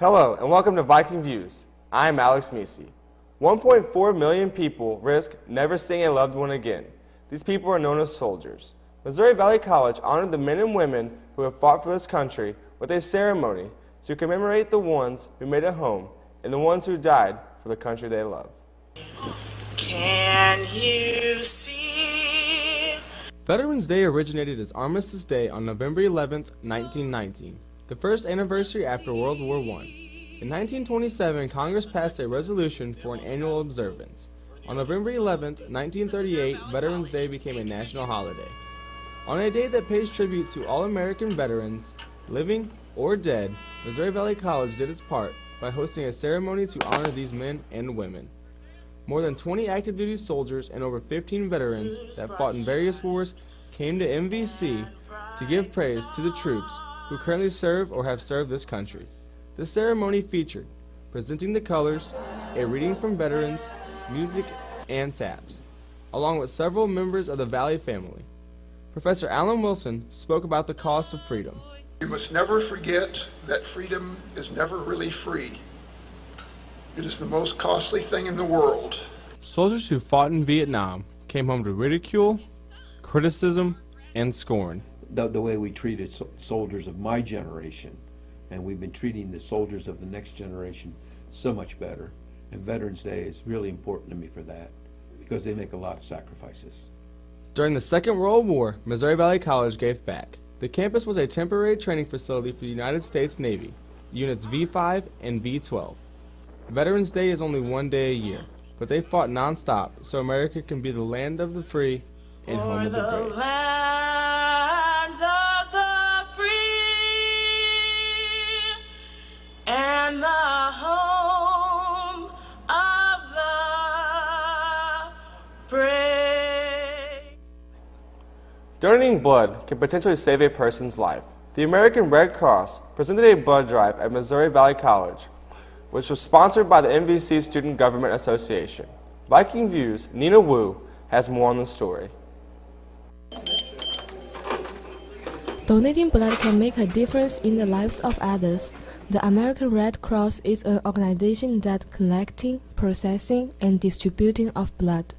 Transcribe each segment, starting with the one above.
Hello and welcome to Viking Views. I'm Alex Meese. 1.4 million people risk never seeing a loved one again. These people are known as soldiers. Missouri Valley College honored the men and women who have fought for this country with a ceremony to commemorate the ones who made it home and the ones who died for the country they love. Can you see? Veterans Day originated as Armistice Day on November 11, 1919, the first anniversary after World War I. In 1927, Congress passed a resolution for an annual observance. On November 11, 1938, Veterans Day became a national holiday. On a day that pays tribute to all American veterans, living or dead, Missouri Valley College did its part by hosting a ceremony to honor these men and women. More than 20 active duty soldiers and over 15 veterans that fought in various wars came to MVC to give praise to the troops who currently serve or have served this country. The ceremony featured presenting the colors, a reading from veterans, music, and taps, along with several members of the Valley family. Professor Alan Wilson spoke about the cost of freedom. You must never forget that freedom is never really free. It is the most costly thing in the world. Soldiers who fought in Vietnam came home to ridicule, criticism, and scorn. The way we treated soldiers of my generation, and we've been treating the soldiers of the next generation so much better. And Veterans Day is really important to me for that, because they make a lot of sacrifices. During the Second World War, Missouri Valley College gave back. The campus was a temporary training facility for the United States Navy, Units V5 and V12. Veterans Day is only one day a year, but they fought non-stop so America can be the land of the free and home of the brave. Land of the free and the home of the brave. Donating blood can potentially save a person's life. The American Red Cross presented a blood drive at Missouri Valley College, which was sponsored by the MVC Student Government Association. Viking Views' Nina Wu has more on the story. Donating blood can make a difference in the lives of others. The American Red Cross is an organization that collecting, processing, and distributing of blood.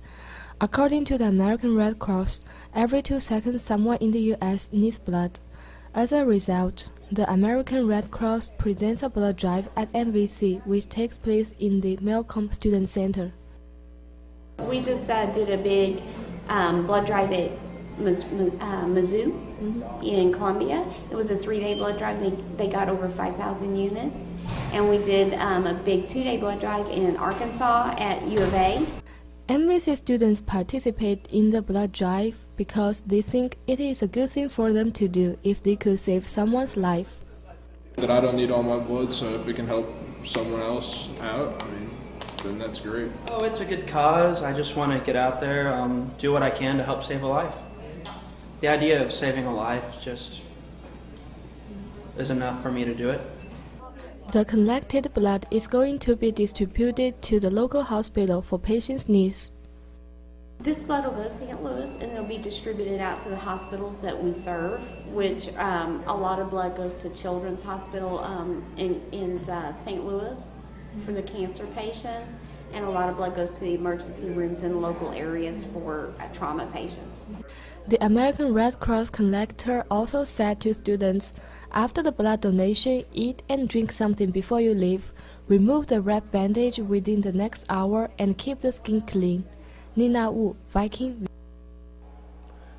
According to the American Red Cross, every 2 seconds someone in the U.S. needs blood. As a result, the American Red Cross presents a blood drive at MVC, which takes place in the Malcolm Student Center. We just did a big blood drive at Mizzou in Columbia. It was a 3-day blood drive. They got over 5,000 units. And we did a big 2-day blood drive in Arkansas at U of A. MVC students participate in the blood drive because they think it is a good thing for them to do if they could save someone's life. That I don't need all my blood, so if it can help someone else out, then that's great. Oh, it's a good cause. I just want to get out there, do what I can to help save a life. The idea of saving a life just is enough for me to do it. The collected blood is going to be distributed to the local hospital for patients' needs. This blood will go to St. Louis and it'll be distributed out to the hospitals that we serve, which a lot of blood goes to Children's Hospital in St. Louis for the cancer patients, and a lot of blood goes to the emergency rooms in local areas for trauma patients. The American Red Cross collector also said to students, after the blood donation, eat and drink something before you leave, remove the wrap bandage within the next hour, and keep the skin clean. Nina Wu, Viking.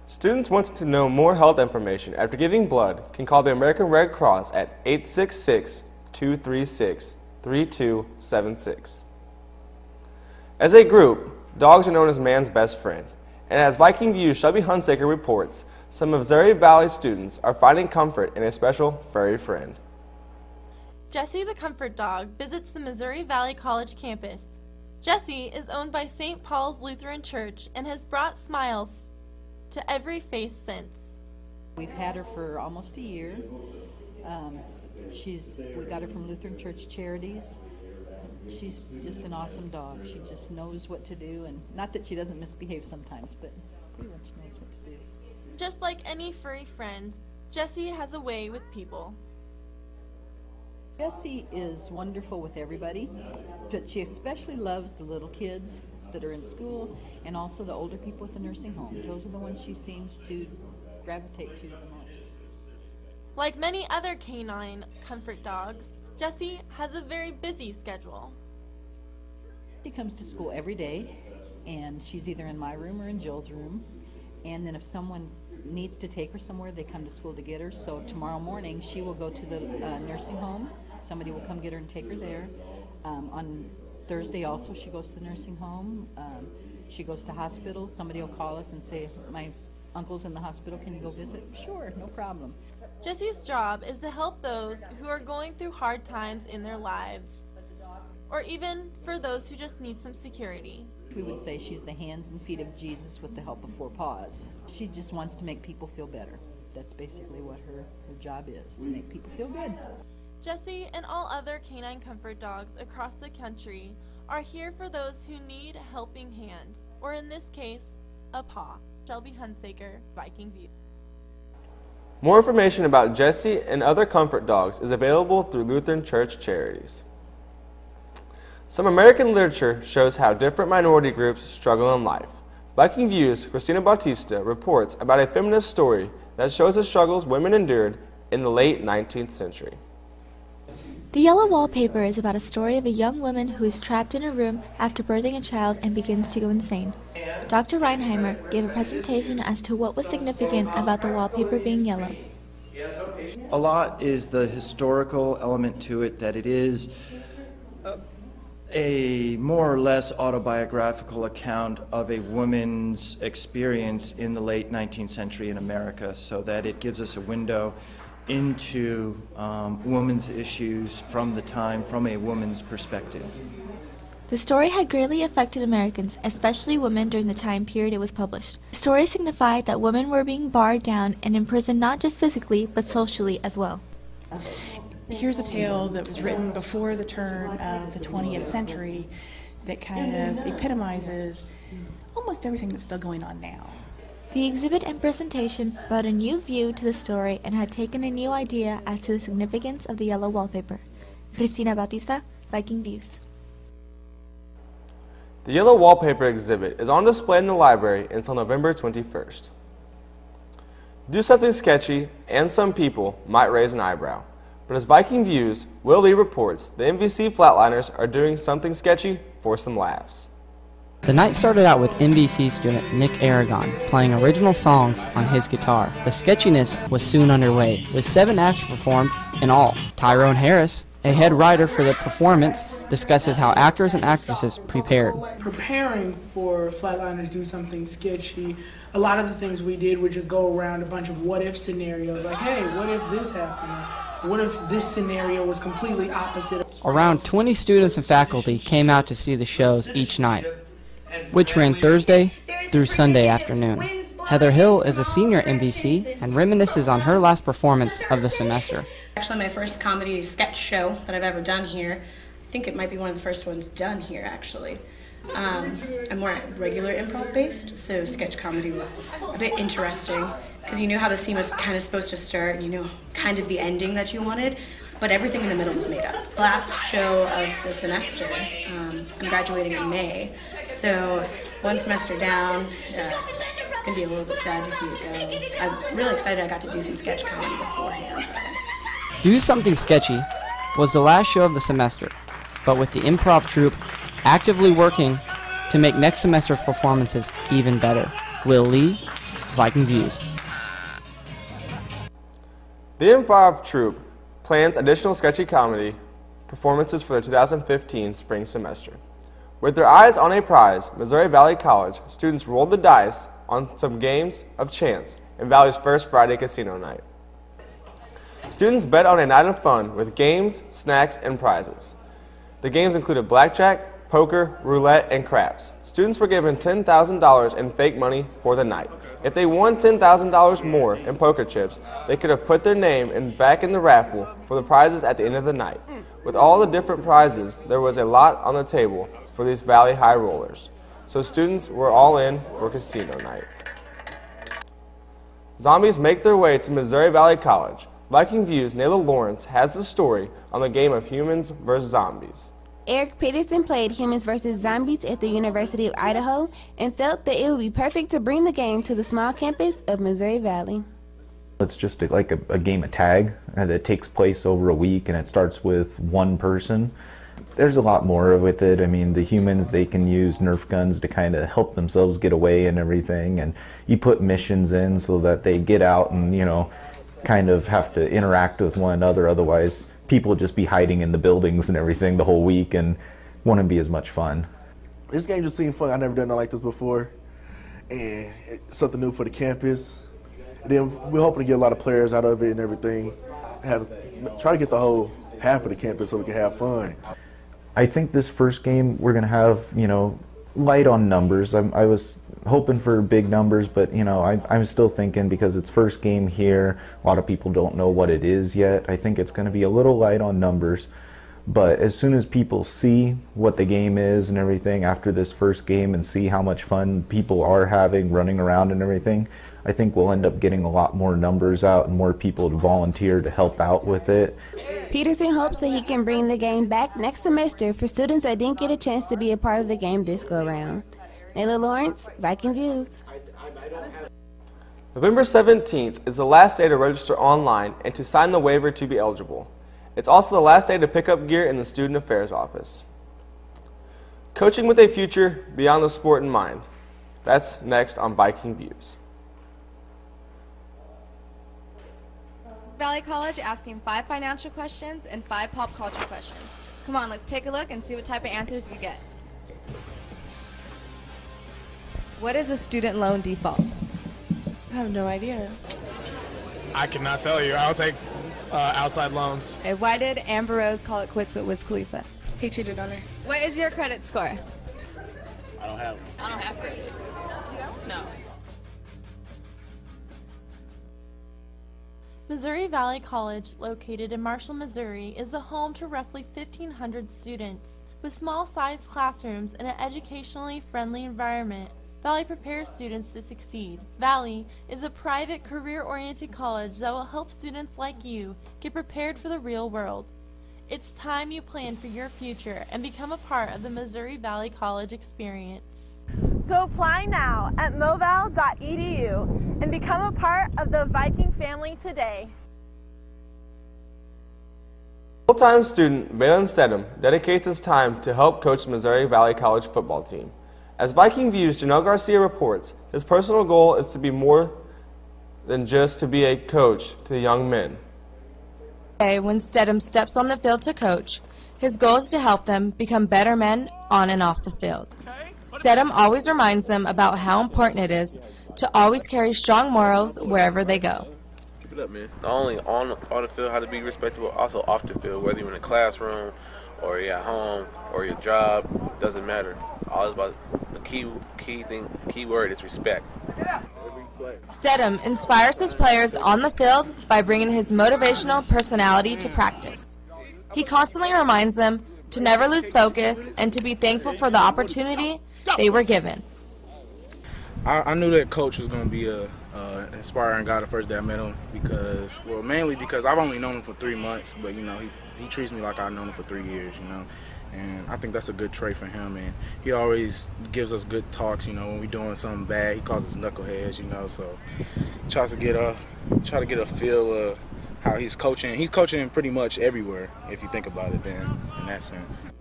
Students wanting to know more health information after giving blood can call the American Red Cross at 866-236-3276. As a group, dogs are known as man's best friend, and as Viking Views' Shelby Hunsaker reports, some Missouri Valley students are finding comfort in a special furry friend. Jessie the Comfort Dog visits the Missouri Valley College campus. Jessie is owned by St. Paul's Lutheran Church and has brought smiles to every face since. We've had her for almost a year. We got her from Lutheran Church Charities. She's just an awesome dog. She just knows what to do, and not that she doesn't misbehave sometimes, but pretty much knows what to do. Just like any furry friend, Jessie has a way with people. Jessie is wonderful with everybody, but she especially loves the little kids that are in school and also the older people at the nursing home. Those are the ones she seems to gravitate to the most. Like many other canine comfort dogs, Jessie has a very busy schedule. She comes to school every day, and she's either in my room or in Jill's room. And then if someone needs to take her somewhere, they come to school to get her. So tomorrow morning, she will go to the nursing home. Somebody will come get her and take her there. On Thursday also, she goes to the nursing home. She goes to hospitals. Somebody will call us and say, my uncle's in the hospital, can you go visit? Sure, no problem. Jessie's job is to help those who are going through hard times in their lives, or even for those who just need some security. We would say she's the hands and feet of Jesus with the help of 4 paws. She just wants to make people feel better. That's basically what her job is, to make people feel good. Jessie and all other canine comfort dogs across the country are here for those who need a helping hand, or in this case, a paw. Shelby Hunsaker, Viking Views. More information about Jessie and other comfort dogs is available through Lutheran Church Charities. Some American literature shows how different minority groups struggle in life. Viking Views' Christina Bautista reports about a feminist story that shows the struggles women endured in the late 19th century. The Yellow Wallpaper is about a story of a young woman who is trapped in a room after birthing a child and begins to go insane. Dr. Reinheimer gave a presentation as to what was significant about the wallpaper being yellow. A lot is the historical element to it, that it is a more or less autobiographical account of a woman's experience in the late 19th century in America, so that it gives us a window into women's issues from the time, from a woman's perspective. The story had greatly affected Americans, especially women, during the time period it was published. The story signified that women were being barred down and imprisoned not just physically, but socially as well. Here's a tale that was written before the turn of the 20th century that kind of epitomizes almost everything that's still going on now. The exhibit and presentation brought a new view to the story and had taken a new idea as to the significance of the yellow wallpaper. Christina Bautista, Viking Views. The Yellow Wallpaper exhibit is on display in the library until November 21st. Do something sketchy, and some people might raise an eyebrow. But as Viking Views, Will Lee reports, the MVC Flatliners are doing something sketchy for some laughs. The night started out with MVC student Nick Aragon playing original songs on his guitar. The sketchiness was soon underway, with 7 acts performed in all. Tyrone Harris, a head writer for the performance, discusses how actors and actresses prepared. Preparing for Flatliners Do Something Sketchy, a lot of the things we did would just go around a bunch of what-if scenarios, like, hey, what if this happened? What if this scenario was completely opposite? Around 20 students and faculty came out to see the shows each night, which ran Thursday through Sunday afternoon. Heather Hill is a senior at MVC and reminisces on her last performance of the semester. Actually, my first comedy sketch show that I've ever done here. I think it might be one of the first ones done here, actually. I'm more regular improv based, so sketch comedy was a bit interesting because you knew how the scene was kind of supposed to start, and you knew kind of the ending that you wanted, but everything in the middle was made up. Last show of the semester, I'm graduating in May, so one semester down, it's gonna be a little bit sad to see it go. I'm really excited I got to do some sketch comedy beforehand. Do Something Sketchy was the last show of the semester, but with the improv troupe actively working to make next semester's performances even better. Will Lee, Viking Views. The improv troupe plans additional sketchy comedy performances for the 2015 spring semester. With their eyes on a prize, Missouri Valley College students rolled the dice on some games of chance in Valley's first Friday casino night. Students bet on a night of fun with games, snacks, and prizes. The games included blackjack, poker, roulette, and craps. Students were given $10,000 in fake money for the night. If they won $10,000 more in poker chips, they could have put their name back in the raffle for the prizes at the end of the night. With all the different prizes, there was a lot on the table for these Valley high rollers. So students were all in for casino night. Zombies make their way to Missouri Valley College. Viking Views' Nayla Lawrence has the story on the game of humans versus zombies. Eric Peterson played Humans vs. Zombies at the University of Idaho and felt that it would be perfect to bring the game to the small campus of Missouri Valley. It's just like a game of tag that takes place over a week, and it starts with one person. There's a lot more with it. I mean, the humans, they can use Nerf guns to kind of help themselves get away and everything, and you put missions in so that they get out and, you know, kind of have to interact with one another. Otherwise, people just be hiding in the buildings and everything the whole week and wouldn't be as much fun. This game just seemed fun. I've never done nothing like this before, and it's something new for the campus. And then we're hoping to get a lot of players out of it and everything. Try to get the whole half of the campus so we can have fun. I think this first game we're going to have, you know, light on numbers. I was hoping for big numbers, but, you know, I'm still thinking because it's first game here, a lot of people don't know what it is yet. I think it's going to be a little light on numbers. But as soon as people see what the game is and everything after this first game and see how much fun people are having running around and everything, I think we'll end up getting a lot more numbers out and more people to volunteer to help out with it. Peterson hopes that he can bring the game back next semester for students that didn't get a chance to be a part of the game this go-round. Nayla Lawrence, Viking Views. November 17th is the last day to register online and to sign the waiver to be eligible. It's also the last day to pick up gear in the Student Affairs office. Coaching with a future beyond the sport in mind. That's next on Viking Views. Valley College asking 5 financial questions and 5 pop culture questions. Come on, let's take a look and see what type of answers we get. What is a student loan default? I have no idea. I cannot tell you. I'll take outside loans. Okay, why did Amber Rose call it quits with Wiz Khalifa? He cheated on her. What is your credit score? I don't have. I don't have credit. You don't? No. Missouri Valley College, located in Marshall, Missouri, is the home to roughly 1,500 students. With small-sized classrooms and an educationally friendly environment, Valley prepares students to succeed. Valley is a private, career-oriented college that will help students like you get prepared for the real world. It's time you plan for your future and become a part of the Missouri Valley College experience. So apply now at moval.edu and become a part of the Viking family today. Full-time student Valen Stedham dedicates his time to help coach the Missouri Valley College football team. As Viking Views' Janelle Garcia reports, his personal goal is to be more than just to be a coach to the young men. When Stedham steps on the field to coach, his goal is to help them become better men on and off the field. Stedham always reminds them about how important it is to always carry strong morals wherever they go. Keep it up, man. Not only on the field, how to be respectable, also off the field, whether you're in a classroom or you're at home or your job, doesn't matter. All it's about the key word is respect. Stedham inspires his players on the field by bringing his motivational personality to practice. He constantly reminds them to never lose focus and to be thankful for the opportunity they were given. I knew that coach was going to be a inspiring guy the first day I met him mainly because I've only known him for 3 months, but you know he treats me like I've known him for 3 years, you know, and I think that's a good trait for him. And he always gives us good talks, you know, when we're doing something bad. He calls us knuckleheads, you know, so tries to get a feel of how he's coaching. He's coaching pretty much everywhere if you think about it. Then in that sense.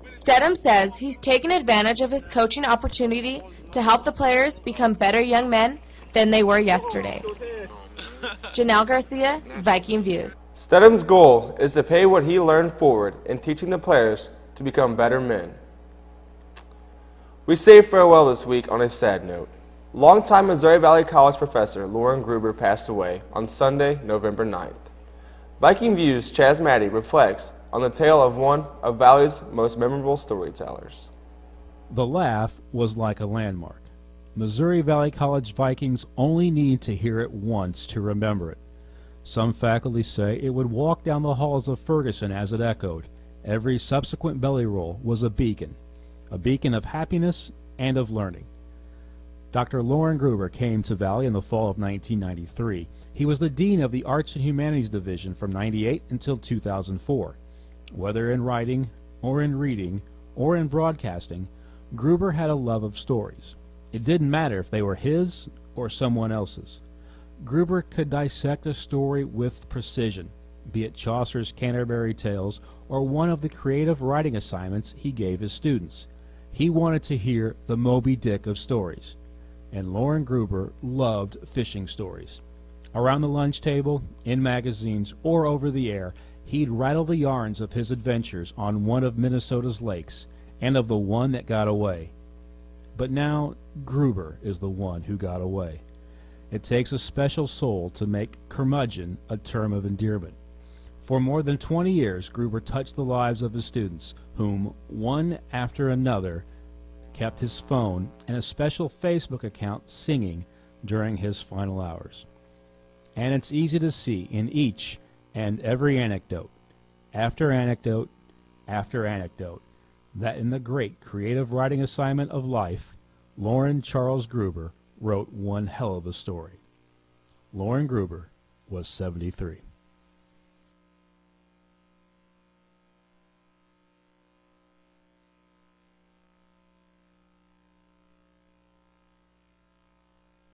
Stedham says he's taken advantage of his coaching opportunity to help the players become better young men than they were yesterday. Janelle Garcia, Viking Views. Stedham's goal is to pay what he learned forward in teaching the players to become better men. We say farewell this week on a sad note. Longtime Missouri Valley College professor Lauren Gruber passed away on Sunday, November 9th. Viking Views' Chaz Maddie reflects on the tale of one of Valley's most memorable storytellers. The laugh was like a landmark. Missouri Valley College Vikings only need to hear it once to remember it. Some faculty say it would walk down the halls of Ferguson as it echoed. Every subsequent belly roll was a beacon of happiness and of learning. Dr. Loren Gruber came to Valley in the fall of 1993. He was the Dean of the Arts and Humanities Division from 98 until 2004. Whether in writing, or in reading, or in broadcasting, Gruber had a love of stories. It didn't matter if they were his or someone else's. Gruber could dissect a story with precision, be it Chaucer's Canterbury Tales or one of the creative writing assignments he gave his students. He wanted to hear the Moby Dick of stories, and Loren Gruber loved fishing stories. Around the lunch table, in magazines, or over the air, he'd rattle the yarns of his adventures on one of Minnesota's lakes, and of the one that got away. But now, Gruber is the one who got away. It takes a special soul to make curmudgeon a term of endearment. For more than 20 years, Gruber touched the lives of his students, whom, one after another, kept his phone and a special Facebook account singing during his final hours. And it's easy to see in each and every anecdote, after anecdote, after anecdote, that in the great creative writing assignment of life, Loren Charles Gruber wrote one hell of a story. Loren Gruber was 73.